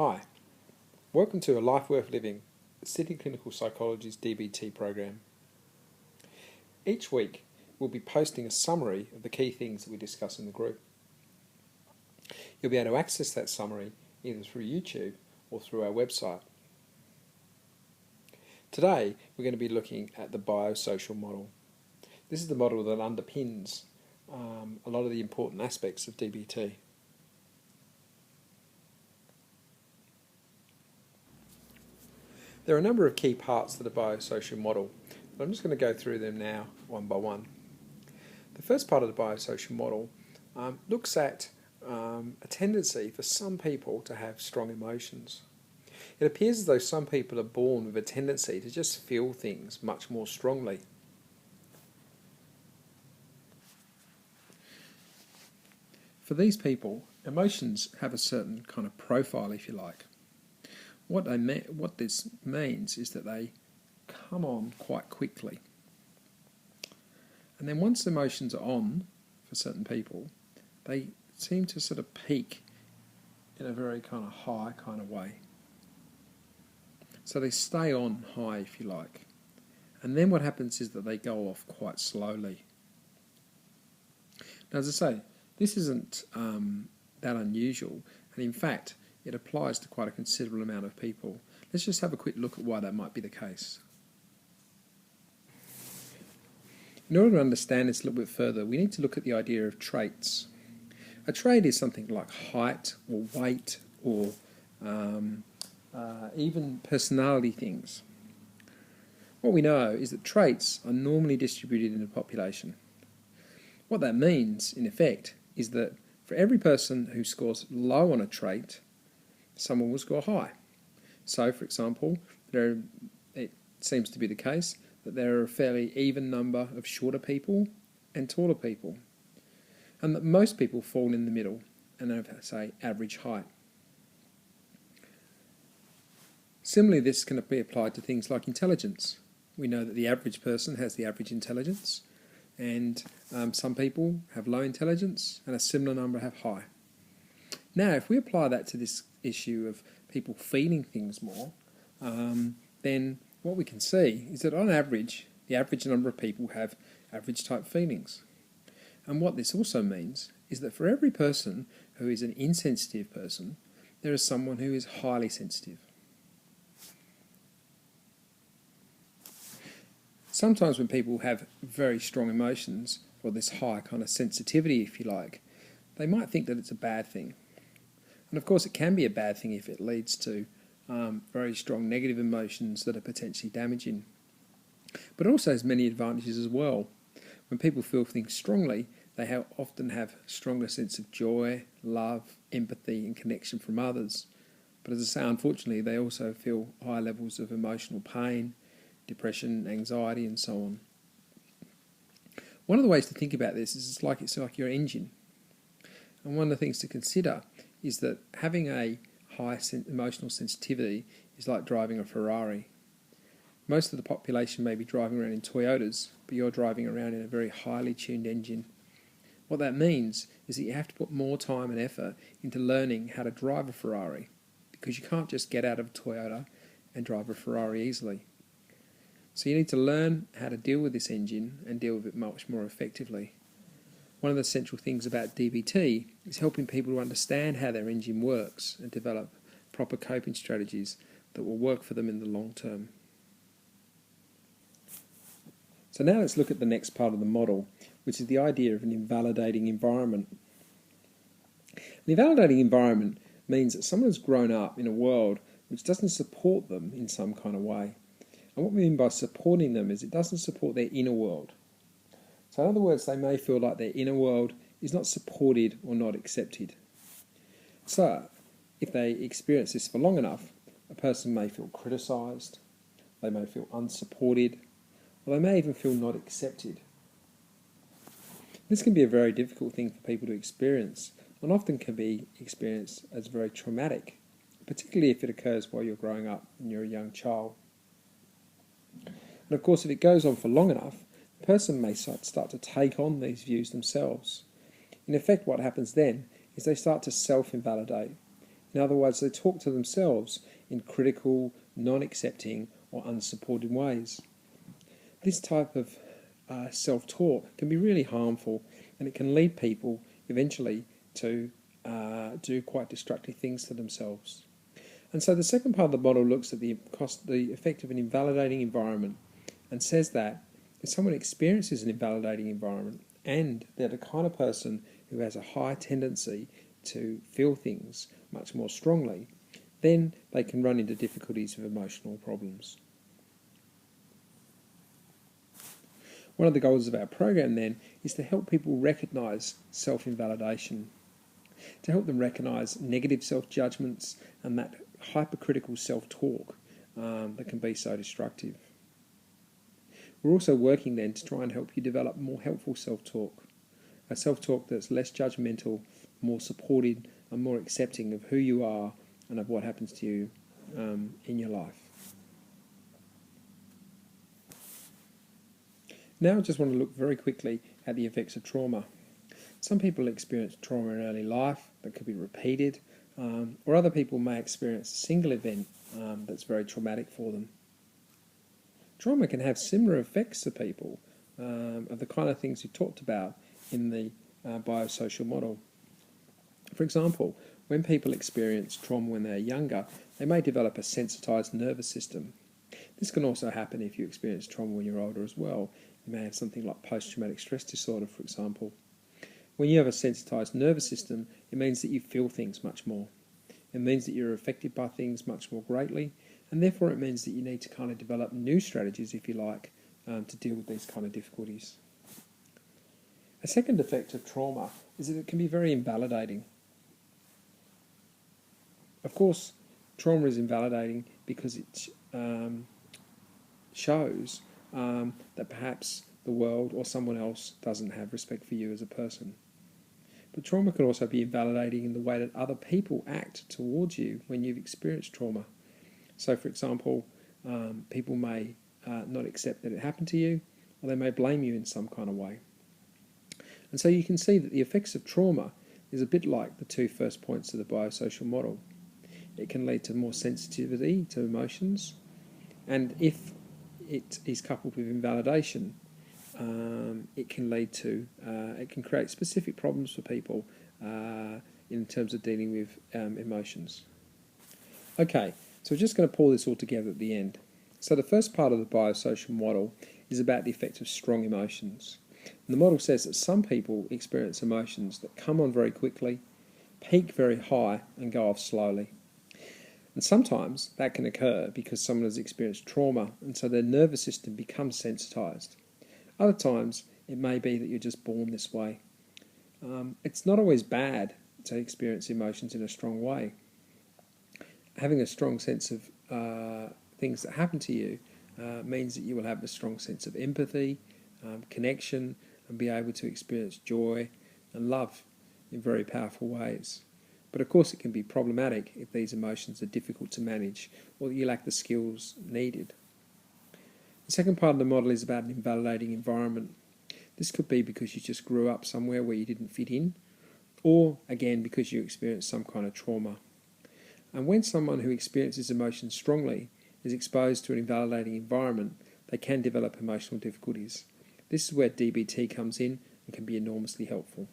Hi, welcome to A Life Worth Living, Sydney Clinical Psychology's DBT program. Each week we'll be posting a summary of the key things that we discuss in the group. You'll be able to access that summary either through YouTube or through our website. Today we're going to be looking at the biosocial model. This is the model that underpins a lot of the important aspects of DBT. There are a number of key parts to the biosocial model, but I'm just going to go through them now one by one. The first part of the biosocial model looks at a tendency for some people to have strong emotions. It appears as though some people are born with a tendency to just feel things much more strongly. For these people, emotions have a certain kind of profile, if you like. What this means is that they come on quite quickly. And then once emotions are on for certain people, they seem to sort of peak in a very kind of high kind of way. So they stay on high, if you like. And then what happens is that they go off quite slowly. Now, as I say, this isn't that unusual. And in fact, it applies to quite a considerable amount of people. Let's just have a quick look at why that might be the case. In order to understand this a little bit further, we need to look at the idea of traits. A trait is something like height or weight or even personality things. What we know is that traits are normally distributed in the population. What that means, in effect, is that for every person who scores low on a trait, someone will score high. So, for example, it seems to be the case that there are a fairly even number of shorter people and taller people, and that most people fall in the middle and have, say, average height. Similarly, this can be applied to things like intelligence. We know that the average person has the average intelligence, and some people have low intelligence and a similar number have high. Now, if we apply that to this issue of people feeling things more, then what we can see is that on average, the average number of people have average type feelings. And what this also means is that for every person who is an insensitive person, there is someone who is highly sensitive. Sometimes when people have very strong emotions, or this high kind of sensitivity, if you like, they might think that it's a bad thing. And of course it can be a bad thing if it leads to very strong negative emotions that are potentially damaging. But it also has many advantages as well. When people feel things strongly, they often have a stronger sense of joy, love, empathy and connection from others. But as I say, unfortunately, they also feel high levels of emotional pain, depression, anxiety and so on. One of the ways to think about this is it's like your engine. And one of the things to consider is that having a high emotional sensitivity is like driving a Ferrari. Most of the population may be driving around in Toyotas, but you're driving around in a very highly tuned engine. What that means is that you have to put more time and effort into learning how to drive a Ferrari, because you can't just get out of a Toyota and drive a Ferrari easily. So you need to learn how to deal with this engine and deal with it much more effectively. One of the central things about DBT is helping people to understand how their engine works and develop proper coping strategies that will work for them in the long term. So now let's look at the next part of the model, which is the idea of an invalidating environment. An invalidating environment means that someone has grown up in a world which doesn't support them in some kind of way. And what we mean by supporting them is it doesn't support their inner world. So in other words, they may feel like their inner world is not supported or not accepted. So if they experience this for long enough, a person may feel criticised, they may feel unsupported, or they may even feel not accepted. This can be a very difficult thing for people to experience, and often can be experienced as very traumatic, particularly if it occurs while you're growing up and you're a young child. And of course, if it goes on for long enough, the person may start to take on these views themselves. In effect, what happens then is they start to self-invalidate. In other words, they talk to themselves in critical, non-accepting or unsupported ways. This type of self-talk can be really harmful, and it can lead people eventually to do quite destructive things to themselves. And so the second part of the model looks at the effect of an invalidating environment and says that if someone experiences an invalidating environment and they're the kind of person who has a high tendency to feel things much more strongly, then they can run into difficulties with emotional problems. One of the goals of our program then is to help people recognise self-invalidation, to help them recognise negative self-judgments and that hypercritical self-talk that can be so destructive. We're also working then to try and help you develop more helpful self-talk, a self-talk that's less judgmental, more supportive and more accepting of who you are and of what happens to you in your life. Now I just want to look very quickly at the effects of trauma. Some people experience trauma in early life that could be repeated, or other people may experience a single event that's very traumatic for them. Trauma can have similar effects to people of the kind of things we talked about in the biosocial model. For example, when people experience trauma when they're younger, they may develop a sensitised nervous system. This can also happen if you experience trauma when you're older as well. You may have something like post-traumatic stress disorder, for example. When you have a sensitised nervous system, it means that you feel things much more. It means that you're affected by things much more greatly, and therefore it means that you need to kind of develop new strategies, if you like, to deal with these kind of difficulties. A second effect of trauma is that it can be very invalidating. Of course, trauma is invalidating because it shows that perhaps the world or someone else doesn't have respect for you as a person. But trauma can also be invalidating in the way that other people act towards you when you've experienced trauma. So, for example, people may not accept that it happened to you, or they may blame you in some kind of way. And so you can see that the effects of trauma is a bit like the two first points of the biosocial model. It can lead to more sensitivity to emotions, and if it is coupled with invalidation, it can lead to, it can create specific problems for people in terms of dealing with emotions. Okay, so we're just going to pull this all together at the end. So the first part of the biosocial model is about the effects of strong emotions. And the model says that some people experience emotions that come on very quickly, peak very high and go off slowly. And sometimes that can occur because someone has experienced trauma and so their nervous system becomes sensitised. Other times it may be that you're just born this way. It's not always bad to experience emotions in a strong way. Having a strong sense of things that happen to you means that you will have a strong sense of empathy, connection, and be able to experience joy and love in very powerful ways. But of course it can be problematic if these emotions are difficult to manage or you lack the skills needed. The second part of the model is about an invalidating environment. This could be because you just grew up somewhere where you didn't fit in, or again because you experienced some kind of trauma. And when someone who experiences emotions strongly is exposed to an invalidating environment, they can develop emotional difficulties. This is where DBT comes in and can be enormously helpful.